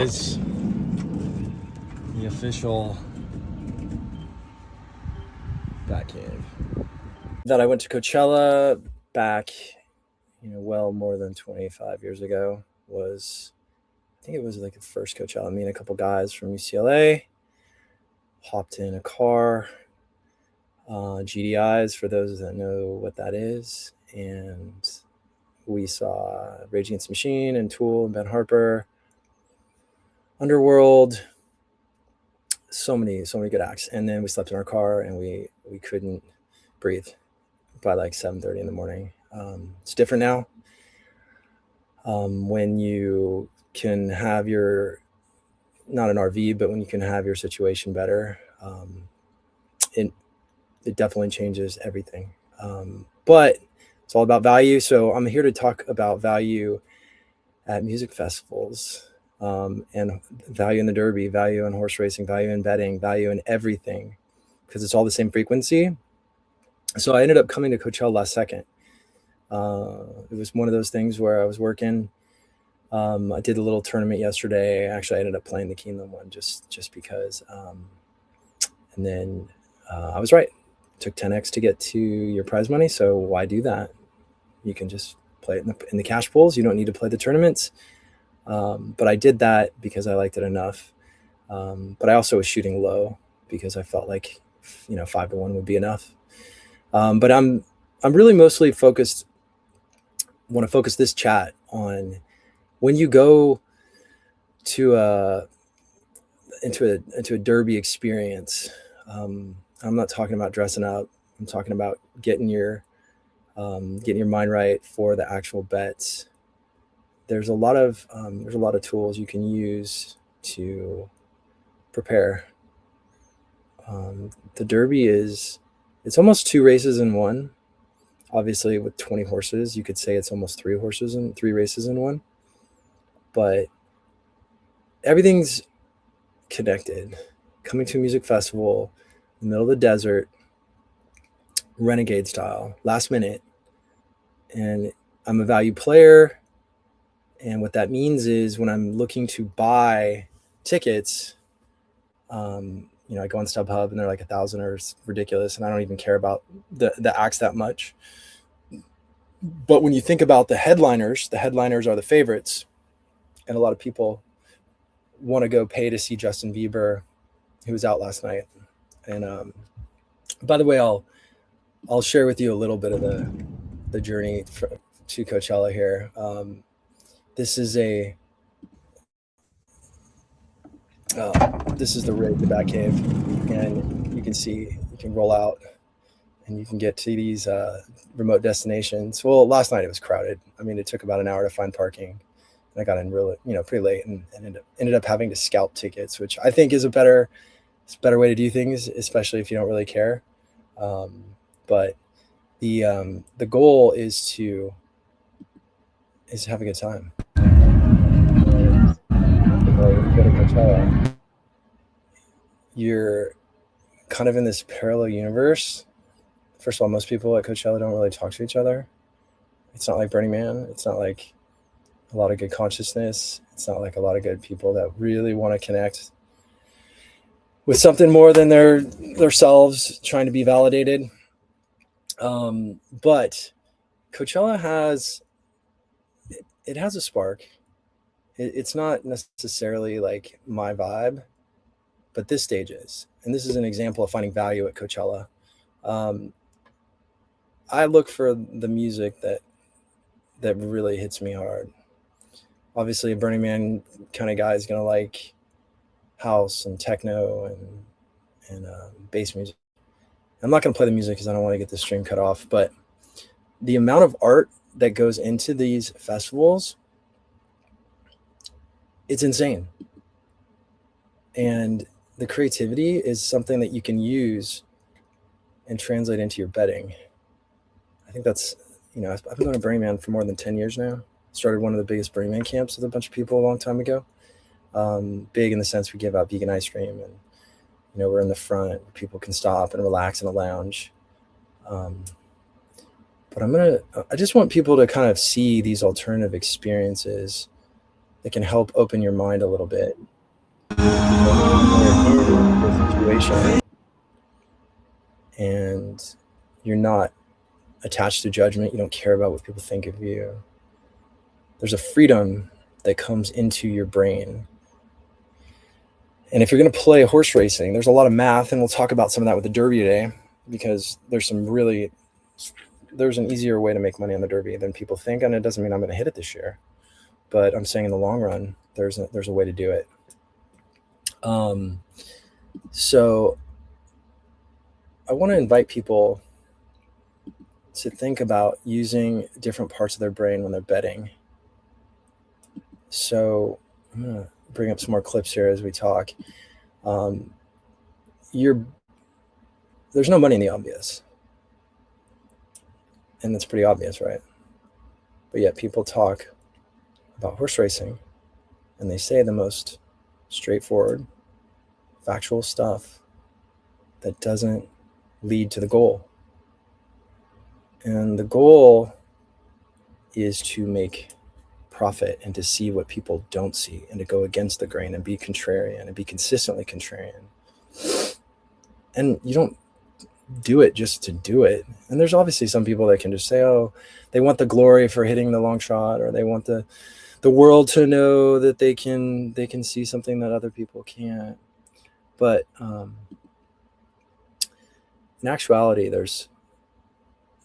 guys. The official Bat Cave. That I went to Coachella back, well more than 25 years ago. I think it was like the first Coachella. Me and a couple guys from UCLA hopped in a car, GDIs for those that know what that is, and we saw Rage Against the Machine and Tool and Ben Harper, Underworld, so many good acts. And then we slept in our car and we couldn't breathe by like 7:30 in the morning. It's different now. When you can have not an RV, but when you can have your situation better, it definitely changes everything. But it's all about value. So I'm here to talk about value at music festivals, and value in the Derby, value in horse racing, value in betting, value in everything, because it's all the same frequency. So I ended up coming to Coachella last second. It was one of those things where I was working. I did a little tournament yesterday. Actually, I ended up playing the Keeneland one just because. And then I was right. It took 10x to get to your prize money. So why do that? You can just play it in the cash pools. You don't need to play the tournaments. But I did that because I liked it enough. But I also was shooting low because I felt like 5 to 1 would be enough. But I'm really mostly want to focus this chat on when you go to into a Derby experience. I'm not talking about dressing up. I'm talking about getting your mind right for the actual bets. There's a lot of tools you can use to prepare. The Derby it's almost 2 races in one. Obviously, with 20 horses, you could say it's almost 3 races in one. But everything's connected. Coming to a music festival in the middle of the desert, renegade style, last minute, and I'm a value player. And what that means is when I'm looking to buy tickets, I go on StubHub and they're like 1,000 or it's ridiculous. And I don't even care about the acts that much. But when you think about the headliners are the favorites. And a lot of people want to go pay to see Justin Bieber, who was out last night. And by the way, I'll share with you a little bit of the journey to Coachella here. This is the rig, the Bat Cave, and you can roll out and you can get to these remote destinations. Well, last night it was crowded. I mean, it took about an hour to find parking, and I got in really, pretty late, and ended up having to scalp tickets, which I think is a better way to do things, especially if you don't really care. But the goal is to have a good time. Go to Coachella, you're kind of in this parallel universe. First of all, most people at Coachella don't really talk to each other. It's not like Burning Man. It's not like a lot of good consciousness. It's not like a lot of good people that really want to connect with something more than themselves trying to be validated. But Coachella has a spark. It's not necessarily like my vibe, but this stage is. And this is an example of finding value at Coachella. I look for the music that really hits me hard. Obviously, a Burning Man kind of guy is going to like house and techno and bass music. I'm not going to play the music because I don't want to get the stream cut off, but the amount of art that goes into these festivals, it's insane. And the creativity is something that you can use and translate into your betting. I think that's, I've been going to Burning Man for more than 10 years now. Started one of the biggest Burning Man camps with a bunch of people a long time ago. Big in the sense we give out vegan ice cream, and, we're in the front where people can stop and relax in a lounge. But I just want people to kind of see these alternative experiences that can help open your mind a little bit. When you're in the situation and you're not attached to judgment, you don't care about what people think of you. There's a freedom that comes into your brain. And if you're going to play horse racing, there's a lot of math, and we'll talk about some of that with the Derby today, because there's an easier way to make money on the Derby than people think, and it doesn't mean I'm going to hit it this year. But I'm saying in the long run, there's a way to do it. So I want to invite people to think about using different parts of their brain when they're betting. So I'm going to bring up some more clips here as we talk. There's no money in the obvious. And that's pretty obvious, right? But yet people talk about horse racing and they say the most straightforward, factual stuff that doesn't lead to the goal. And the goal is to make profit and to see what people don't see and to go against the grain and be contrarian and be consistently contrarian. And you don't do it just to do it. And there's obviously some people that can just say, oh, they want the glory for hitting the long shot, or they want the world to know that they can see something that other people can't. But in actuality, there's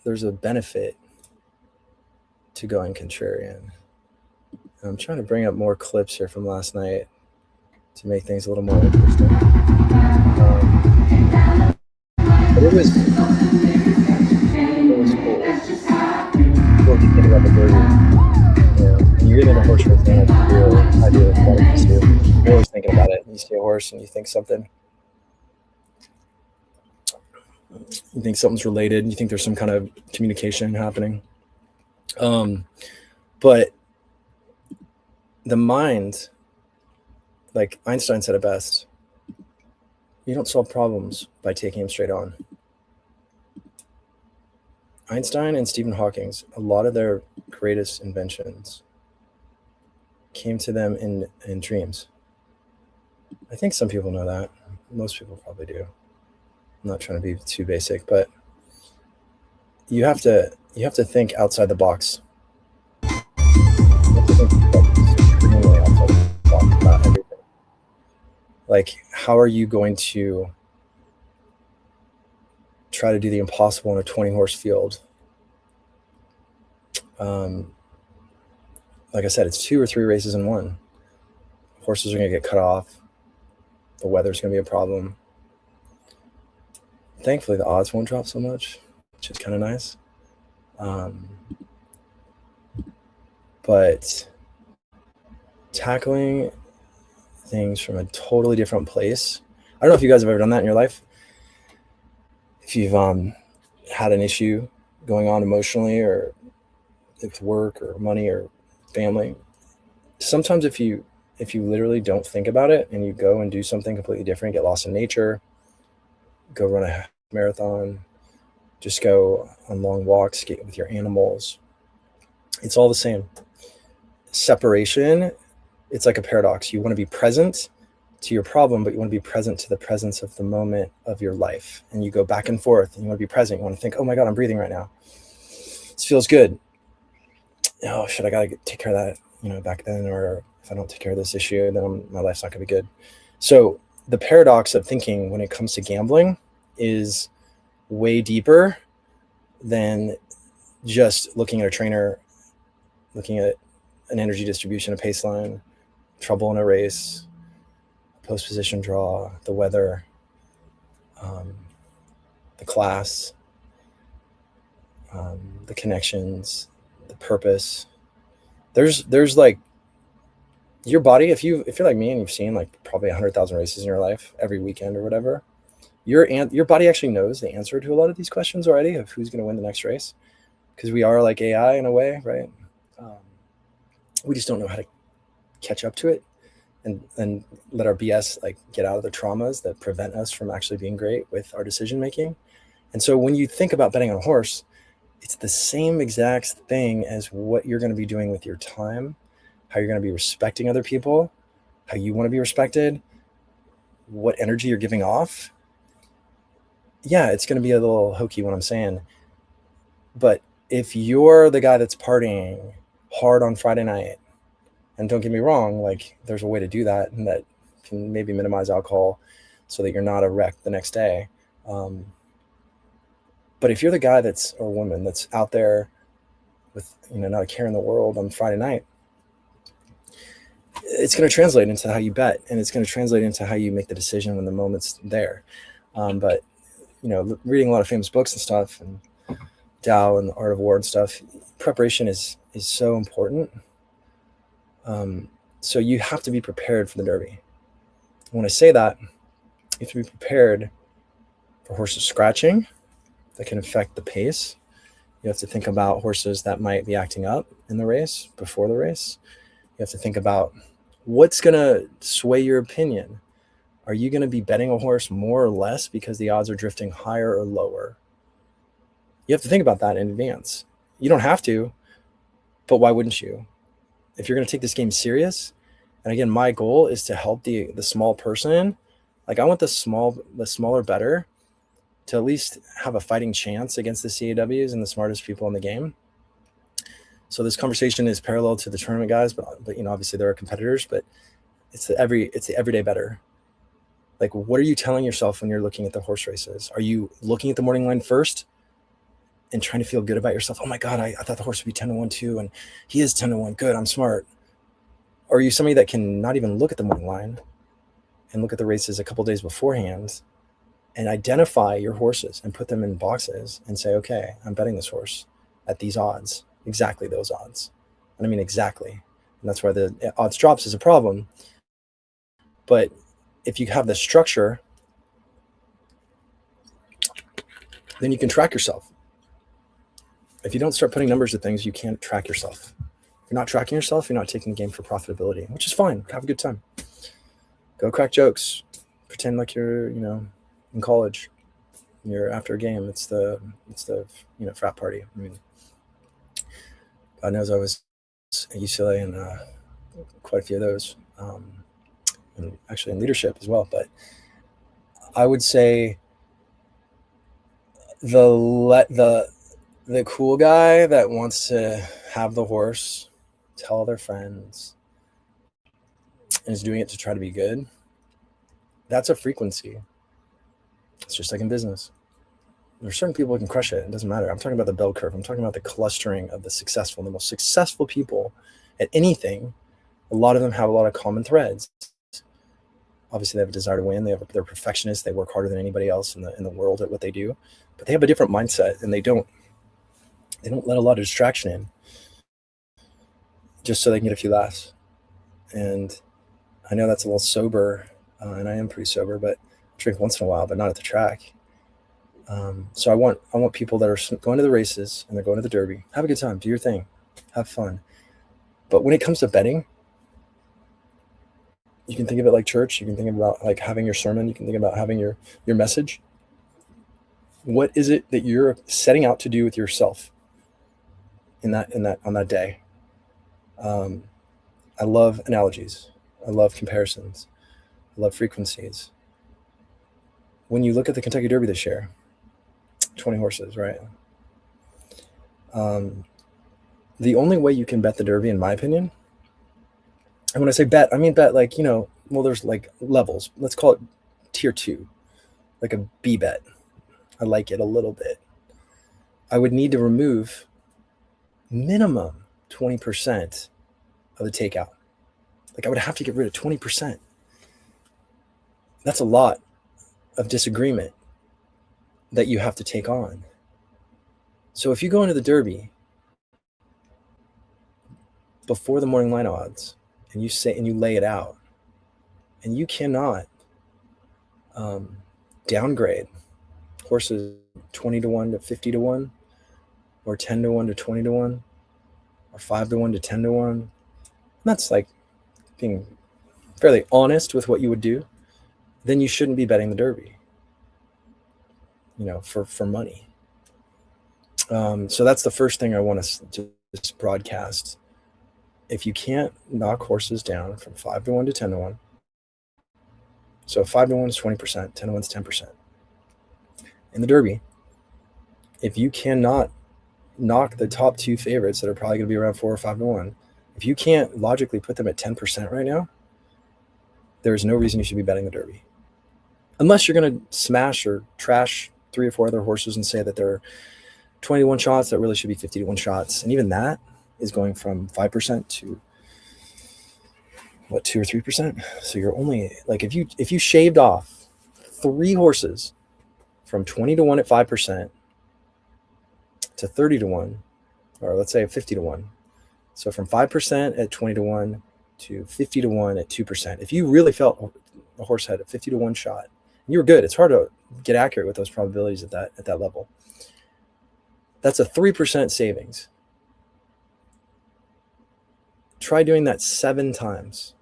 a benefit to going contrarian. I'm trying to bring up more clips here from last night to make things a little more interesting. But it was cool. What you think about the Derby? When you get into horse racing, I do it too. You're always thinking about it. You see a horse and you think something. You think something's related. You think there's some kind of communication happening. But the mind, like Einstein said it best, you don't solve problems by taking them straight on. Einstein and Stephen Hawking, a lot of their greatest inventions came to them in dreams. I think some people know that. Most people probably do. I'm not trying to be too basic, but you have to think outside the box. You have to think extremely outside the box about everything. Like, how are you going to try to do the impossible in a 20-horse field? Like I said, it's 2 or 3 races in one. Horses are going to get cut off. The weather's going to be a problem. Thankfully, the odds won't drop so much, which is kind of nice. But tackling things from a totally different place. I don't know if you guys have ever done that in your life. If you've had an issue going on emotionally, or with work or money or family, sometimes if you literally don't think about it and you go and do something completely different, get lost in nature, go run a marathon, just go on long walks, get with your animals, it's all the same. Separation, it's like a paradox. You want to be present to your problem, but you want to be present to the presence of the moment of your life. And you go back and forth, and you want to be present. You want to think, oh my God, I'm breathing right now. This feels good. Oh shit, I got to take care of that, back then, or if I don't take care of this issue, then my life's not going to be good. So the paradox of thinking when it comes to gambling is way deeper than just looking at a trainer, looking at an energy distribution, a pace line, trouble in a race, post position draw, the weather, the class, the connections, the purpose. There's like your body. If you're like me and you've seen like probably 100,000 races in your life every weekend or whatever, your body actually knows the answer to a lot of these questions already of who's going to win the next race, because we are like AI in a way, right? We just don't know how to catch up to it and let our BS like get out of the traumas that prevent us from actually being great with our decision making. And so when you think about betting on a horse, it's the same exact thing as what you're going to be doing with your time. how you're going to be respecting other people, how you want to be respected, what energy you're giving off. Yeah, it's going to be a little hokey what I'm saying. But if you're the guy that's partying hard on Friday night, and don't get me wrong, like there's a way to do that, and that can maybe minimize alcohol so that you're not a wreck the next day. But if you're the guy that's, or woman that's out there with, not a care in the world on Friday night, it's going to translate into how you bet, and it's going to translate into how you make the decision when the moment's there. But reading a lot of famous books and stuff, and Tao and the Art of War and stuff, preparation is so important. So you have to be prepared for the Derby. When I say that, you have to be prepared for horses scratching that can affect the pace. You have to think about horses that might be acting up in the race, before the race. You have to think about what's going to sway your opinion. Are you going to be betting a horse more or less because the odds are drifting higher or lower? You have to think about that in advance. You don't have to, but why wouldn't you? If you're going to take this game serious, and again, my goal is to help the small person. Like I want the smaller bettor to at least have a fighting chance against the CAWs and the smartest people in the game. So this conversation is parallel to the tournament guys, but obviously there are competitors, but it's the everyday bettor. Like, what are you telling yourself when you're looking at the horse races? Are you looking at the morning line first and trying to feel good about yourself? Oh my God, I thought the horse would be 10-1 too, and he is 10-1. Good, I'm smart. Or are you somebody that can not even look at the morning line and look at the races a couple days beforehand and identify your horses and put them in boxes and say, okay, I'm betting this horse at these odds, exactly those odds. And I mean exactly. And that's why the odds drops is a problem. But if you have the structure, then you can track yourself. If you don't start putting numbers to things, you can't track yourself. If you're not tracking yourself, you're not taking the game for profitability, which is fine. Have a good time. Go crack jokes. Pretend like you're, in college. You're after a game. It's the frat party. I mean, God knows I was at UCLA and quite a few of those, and actually in leadership as well. But I would say the cool guy that wants to have the horse, tell their friends, and is doing it to try to be good, that's a frequency. It's just like in business. There's certain people who can crush it. It doesn't matter. I'm talking about the bell curve. I'm talking about the clustering of the most successful people at anything. A lot of them have a lot of common threads. Obviously, they have a desire to win. They're perfectionists. They work harder than anybody else in the world at what they do. But they have a different mindset, and they don't let a lot of distraction in just so they can get a few laughs. And I know that's a little sober, and I am pretty sober, but I drink once in a while, but not at the track. So I want people that are going to the races and they're going to the Derby. Have a good time. Do your thing. Have fun. But when it comes to betting, you can think of it like church. You can think about like having your sermon. You can think about having your message. What is it that you're setting out to do with yourself on that day? I love analogies. I love comparisons. I love frequencies. When you look at the Kentucky Derby this year, 20 horses, right? The only way you can bet the Derby, in my opinion, and when I say bet, I mean bet like, there's like levels. Let's call it tier 2, like a B bet. I like it a little bit. I would need to remove minimum 20% of the takeout. Like I would have to get rid of 20%. That's a lot of disagreement that you have to take on. So if you go into the Derby before the morning line odds and you lay it out, and you cannot downgrade horses 20-1 to 50-1, or 10-1 to 20-1, or 5-1 to 10-1. That's like being fairly honest with what you would do. Then you shouldn't be betting the Derby, for money. So that's the first thing I want to just broadcast if you can't knock horses down from 5-1 to 10-1, so 5-1 is 20%, 10-1 is 10%. In the Derby, if you cannot knock the top two favorites that are probably going to be around 4 or 5-1, if you can't logically put them at 10% right now, there's no reason you should be betting the Derby. Unless you're going to smash or trash 3 or 4 other horses and say that they're 21 shots that really should be 51 shots. And even that is going from 5% to 2 or 3%. So you're only like, if you shaved off 3 horses from 20-1 at 5% to 30-1, or let's say 50-1. So from 5% at 20-1 to 50-1 at 2%. If you really felt a horse had a 50-1 shot, you were good. It's hard to get accurate with those probabilities at that level. That's a 3% savings. Try doing that 7 times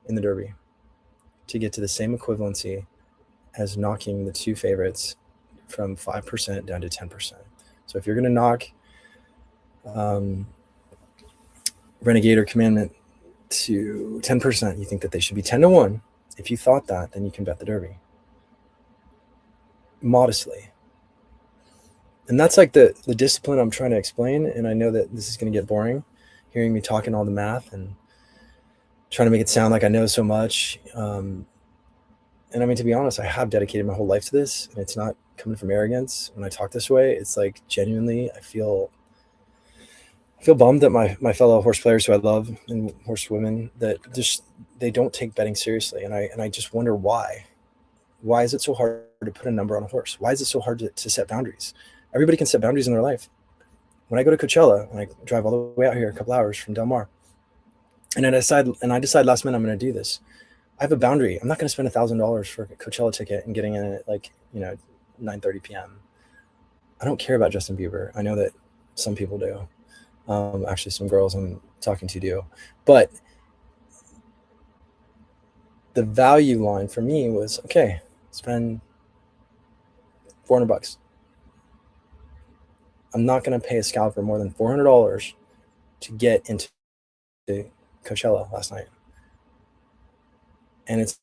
in the Derby to get to the same equivalency as knocking the 2 favorites from 5% down to 10%. So if you're going to knock Renegade or Commandment to 10%, you think that they should be 10-1. If you thought that, then you can bet the Derby modestly. And that's like the discipline I'm trying to explain. And I know that this is going to get boring, hearing me talking all the math and trying to make it sound like I know so much. And I mean, to be honest, I have dedicated my whole life to this, and it's not coming from arrogance. When I talk this way, it's like genuinely, I feel bummed that my fellow horse players who I love and horse women, that just, they don't take betting seriously. And I just wonder why. Why is it so hard to put a number on a horse? Why is it so hard to set boundaries? Everybody can set boundaries in their life. When I go to Coachella, and I drive all the way out here a couple hours from Del Mar, and I decide last minute I'm going to do this, I have a boundary. I'm not going to spend $1,000 for a Coachella ticket and getting in at 9:30 p.m. I don't care about Justin Bieber. I know that some people do. Actually, some girls I'm talking to do. But the value line for me was, okay, spend $400. I'm not going to pay a scalper more than $400 to get into Coachella last night. And it's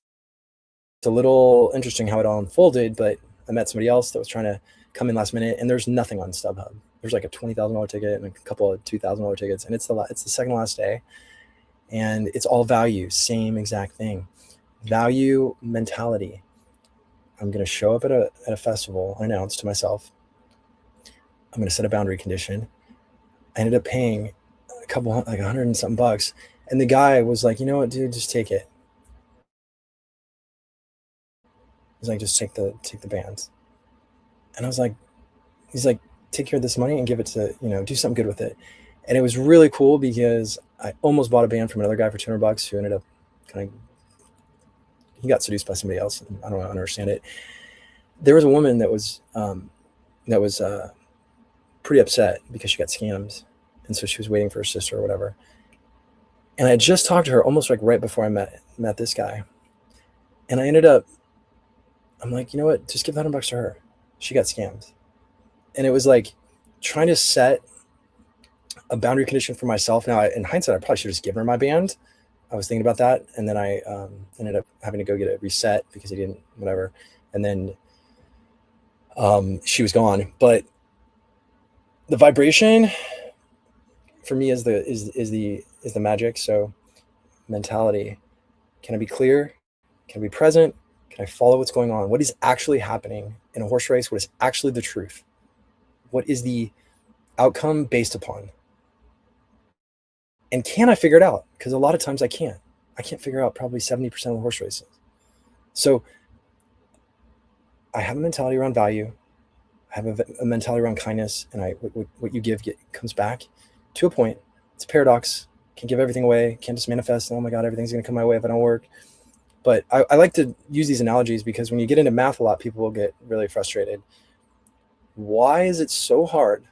a little interesting how it all unfolded, but I met somebody else that was trying to come in last minute, and there's nothing on StubHub. There's like a $20,000 ticket and a couple of $2,000 tickets, and it's the second last day, and it's all value, same exact thing. Value mentality. I'm going to show up at a festival. I announced to myself, I'm going to set a boundary condition. I ended up paying a couple, like $100 and something bucks, and the guy was like, you know what, dude, just take it. He's like, just take the bands. And I was like, he's like, take care of this money and give it to, do something good with it. And it was really cool because I almost bought a band from another guy for $200 who ended up he got seduced by somebody else. And I don't understand it. There was a woman that was pretty upset because she got scammed. And so she was waiting for her sister or whatever. And I had just talked to her almost like right before I met this guy. And I ended up, I'm like, you know what? Just give $100 to her. She got scammed. And it was like trying to set a boundary condition for myself. Now, in hindsight, I probably should have just given her my band. I was thinking about that. And then I ended up having to go get it reset because he didn't, whatever. And then she was gone. But the vibration for me is the magic. So mentality. Can I be clear? Can I be present? Can I follow what's going on? What is actually happening in a horse race? What is actually the truth? What is the outcome based upon? And can I figure it out? Because a lot of times I can't. I can't figure out probably 70% of the horse races. So I have a mentality around value. I have a mentality around kindness. And what you give comes back to a point. It's a paradox. Can't give everything away. Can't just manifest. Oh my God, everything's going to come my way if I don't work. But I like to use these analogies because when you get into math a lot, people will get really frustrated. Why is it so hard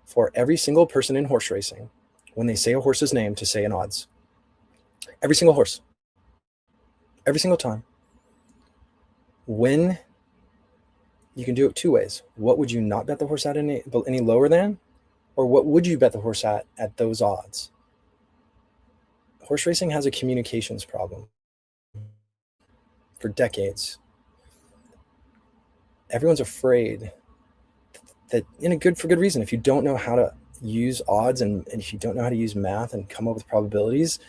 for every single person in horse racing, when they say a horse's name, to say an odds? Every single horse. Every single time. When you can do it 2 ways. What would you not bet the horse at any lower than? Or what would you bet the horse at those odds? horse racing has a communications problem for decades. Everyone's afraid that, for good reason, if you don't know how to use odds and if you don't know how to use math and come up with probabilities,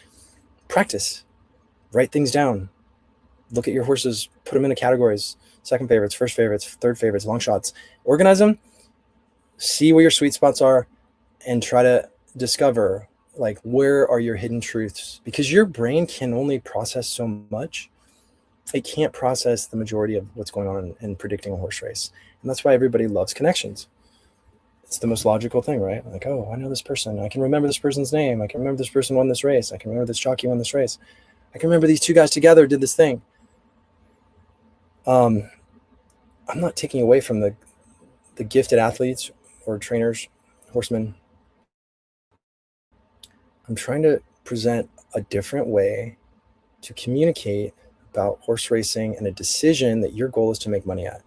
practice, write things down, look at your horses, put them into categories, second favorites, first favorites, third favorites, long shots, organize them, see where your sweet spots are, and try to discover like where are your hidden truths, because your brain can only process so much. It can't process the majority of what's going on in predicting a horse race. And that's why everybody loves connections. It's the most logical thing, right? Like, oh, I know this person. I can remember this person's name. I can remember this person won this race. I can remember this jockey won this race. I can remember these two guys together did this thing. I'm not taking away from the gifted athletes or trainers, horsemen. I'm trying to present a different way to communicate about horse racing and a decision that your goal is to make money at.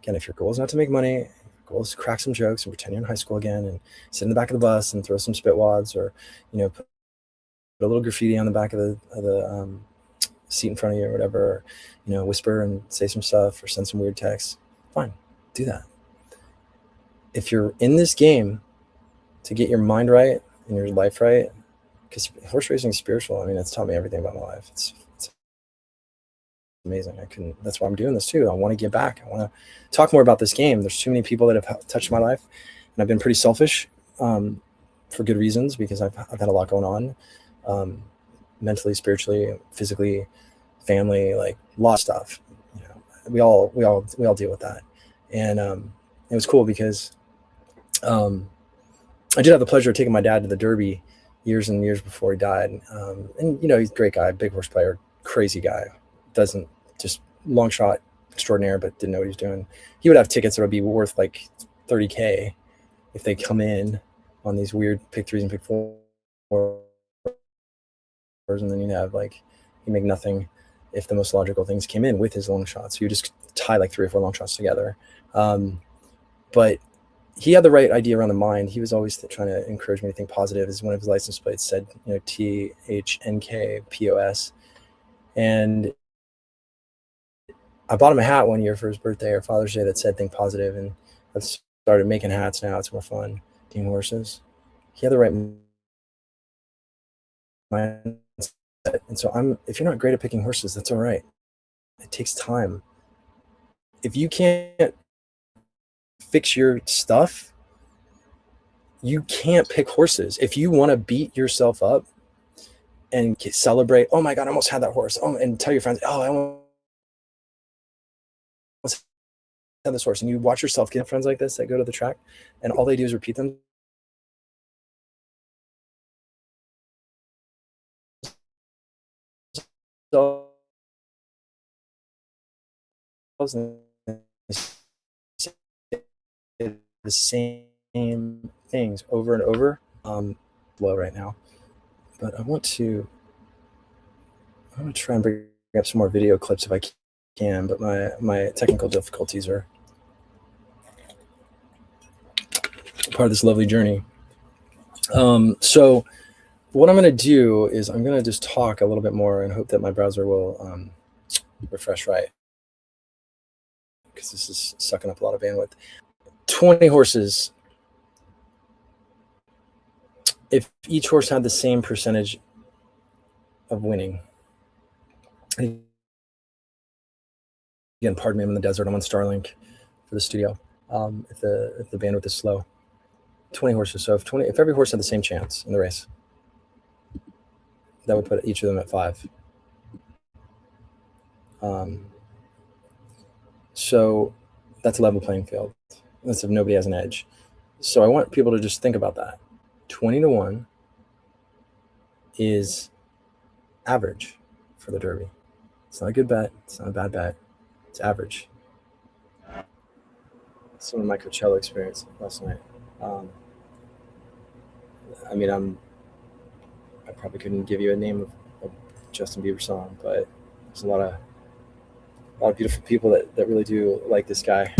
Again, if your goal is not to make money, your goal is to crack some jokes and pretend you're in high school again and sit in the back of the bus and throw some spitwads, or put a little graffiti on the back of the seat in front of you or whatever, whisper and say some stuff or send some weird texts, fine, do that. If you're in this game to get your mind right and your life right, because horse racing is spiritual. I mean, it's taught me everything about my life. It's amazing. That's why I'm doing this too. I want to give back. I want to talk more about this game. There's too many people that have touched my life, and I've been pretty selfish for good reasons, because I've had a lot going on, mentally, spiritually, physically, family, like a lot of stuff. We all deal with that. And it was cool because I did have the pleasure of taking my dad to the Derby years and years before he died. And he's a great guy, big horse player, crazy guy. Doesn't just long shot extraordinaire, but didn't know what he was doing. He would have tickets that would be worth like $30K if they come in on these weird pick threes and pick fours, and then you'd have like, you make nothing if the most logical things came in with his long shots. So you just tie like 3 or 4 long shots together. But he had the right idea around the mind. He was always trying to encourage me to think positive. As one of his license plates said, THNKPOS. And I bought him a hat one year for his birthday or Father's Day that said think positive, and I've started making hats now. It's more fun. Team horses. He had the right mindset. And so if you're not great at picking horses, that's all right. It takes time. If you can't fix your stuff, you can't pick horses. If you want to beat yourself up and celebrate, oh my God, I almost had that horse. Oh, and tell your friends, oh, I almost had this horse. And you watch yourself get friends like this that go to the track, and all they do is repeat them. The same things over and over. Low right now, but I want to try and bring up some more video clips if I can, but my technical difficulties are part of this lovely journey. So what I'm going to do is I'm going to just talk a little bit more and hope that my browser will refresh right, because this is sucking up a lot of bandwidth. 20 horses. If each horse had the same percentage of winning, again, pardon me, I'm in the desert. I'm on Starlink for the studio. If the bandwidth is slow, 20 horses. So if every horse had the same chance in the race, that would put each of them at 5. So that's a level playing field. That's if nobody has an edge. So I want people to just think about that. 20-1 is average for the Derby. It's not a good bet. It's not a bad bet. It's average. Some of my Coachella experience last night. I probably couldn't give you a name of a Justin Bieber song, but there's a lot of beautiful people that really do like this guy.